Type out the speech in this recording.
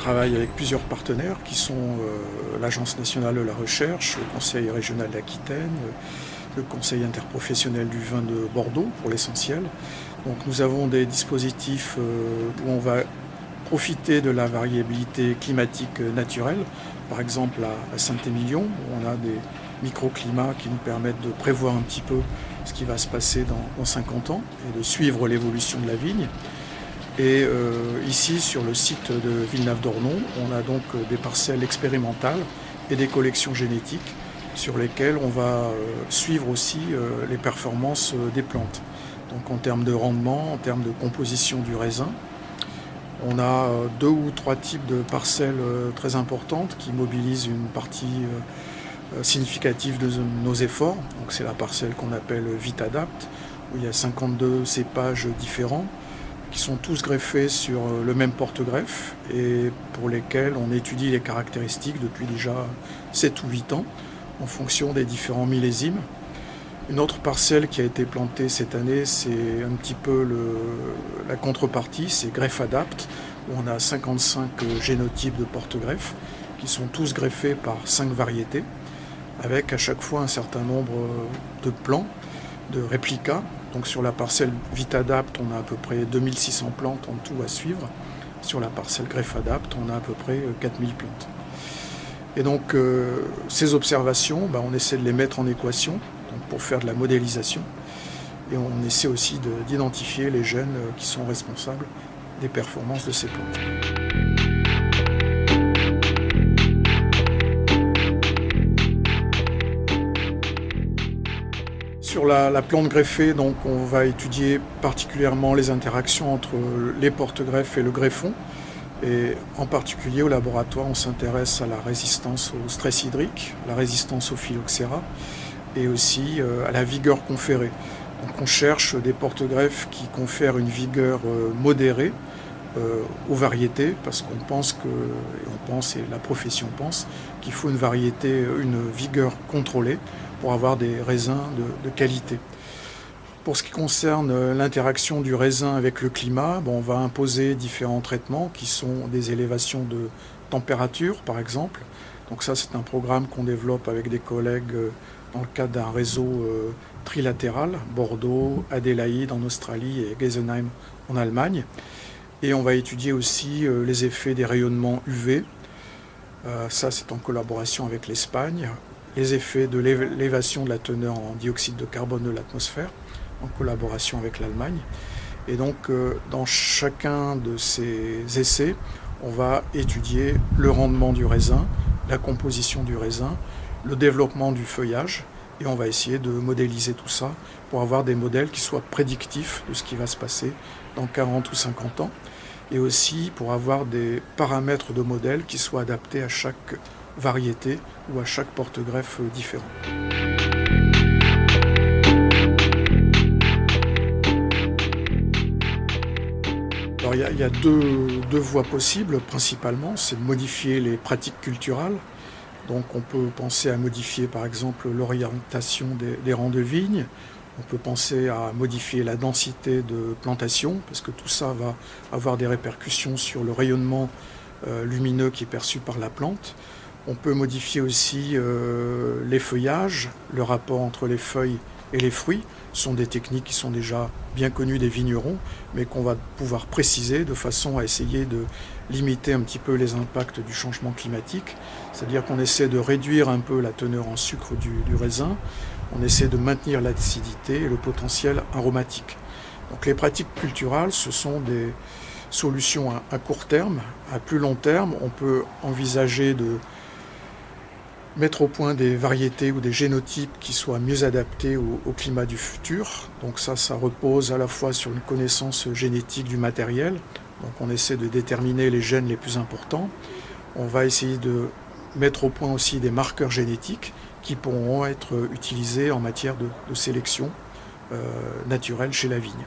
travaille avec plusieurs partenaires qui sont l'Agence nationale de la recherche, le Conseil régional d'Aquitaine, le Conseil interprofessionnel du vin de Bordeaux pour l'essentiel. Donc nous avons des dispositifs où on va profiter de la variabilité climatique naturelle. Par exemple à Saint-Émilion, où on a des microclimats qui nous permettent de prévoir un petit peu ce qui va se passer dans 50 ans et de suivre l'évolution de la vigne. Et ici, sur le site de Villenave-d'Ornon, on a donc des parcelles expérimentales et des collections génétiques sur lesquelles on va suivre aussi les performances des plantes. Donc en termes de rendement, en termes de composition du raisin, on a 2 ou 3 types de parcelles très importantes qui mobilisent une partie significative de nos efforts. Donc c'est la parcelle qu'on appelle VitaDapt, où il y a 52 cépages différents qui sont tous greffés sur le même porte-greffe et pour lesquels on étudie les caractéristiques depuis déjà 7 ou 8 ans en fonction des différents millésimes. Une autre parcelle qui a été plantée cette année, c'est un petit peu la contrepartie, c'est GreffAdapt, où on a 55 génotypes de porte-greffe qui sont tous greffés par 5 variétés, avec à chaque fois un certain nombre de plants, de réplicas. Donc sur la parcelle VitaDapt, on a à peu près 2600 plantes en tout à suivre. Sur la parcelle GreffAdapt, on a à peu près 4000 plantes. Et donc ces observations, on essaie de les mettre en équation pour faire de la modélisation. Et on essaie aussi d'identifier les gènes qui sont responsables des performances de ces plantes. Sur la plante greffée, donc, on va étudier particulièrement les interactions entre les porte-greffes et le greffon. Et en particulier au laboratoire, on s'intéresse à la résistance au stress hydrique, la résistance au phylloxéra et aussi à la vigueur conférée. Donc on cherche des porte-greffes qui confèrent une vigueur modérée aux variétés parce qu'on pense et la profession pense qu'il faut une vigueur contrôlée pour avoir des raisins de qualité. Pour ce qui concerne l'interaction du raisin avec le climat, on va imposer différents traitements qui sont des élévations de température par exemple. Donc ça c'est un programme qu'on développe avec des collègues dans le cadre d'un réseau trilatéral, Bordeaux, Adélaïde en Australie et Geisenheim en Allemagne. Et on va étudier aussi les effets des rayonnements UV. Ça c'est en collaboration avec l'Espagne. Les effets de l'élévation de la teneur en dioxyde de carbone de l'atmosphère en collaboration avec l'Allemagne. Et donc dans chacun de ces essais, on va étudier le rendement du raisin, la composition du raisin, le développement du feuillage, et on va essayer de modéliser tout ça pour avoir des modèles qui soient prédictifs de ce qui va se passer dans 40 ou 50 ans, et aussi pour avoir des paramètres de modèles qui soient adaptés à chaque variété ou à chaque porte-greffe différent. Alors il y a deux voies possibles principalement, c'est de modifier les pratiques culturales. Donc on peut penser à modifier par exemple l'orientation des rangs de vignes, on peut penser à modifier la densité de plantation, parce que tout ça va avoir des répercussions sur le rayonnement lumineux qui est perçu par la plante. On peut modifier aussi les feuillages, le rapport entre les feuilles et les fruits. Ce sont des techniques qui sont déjà bien connues des vignerons, mais qu'on va pouvoir préciser de façon à essayer de limiter un petit peu les impacts du changement climatique. C'est-à-dire qu'on essaie de réduire un peu la teneur en sucre du raisin, on essaie de maintenir l'acidité et le potentiel aromatique. Donc les pratiques culturales, ce sont des solutions à court terme. À plus long terme, on peut envisager de mettre au point des variétés ou des génotypes qui soient mieux adaptés au climat du futur. Donc ça repose à la fois sur une connaissance génétique du matériel. Donc on essaie de déterminer les gènes les plus importants. On va essayer de mettre au point aussi des marqueurs génétiques qui pourront être utilisés en matière de sélection naturelle chez la vigne.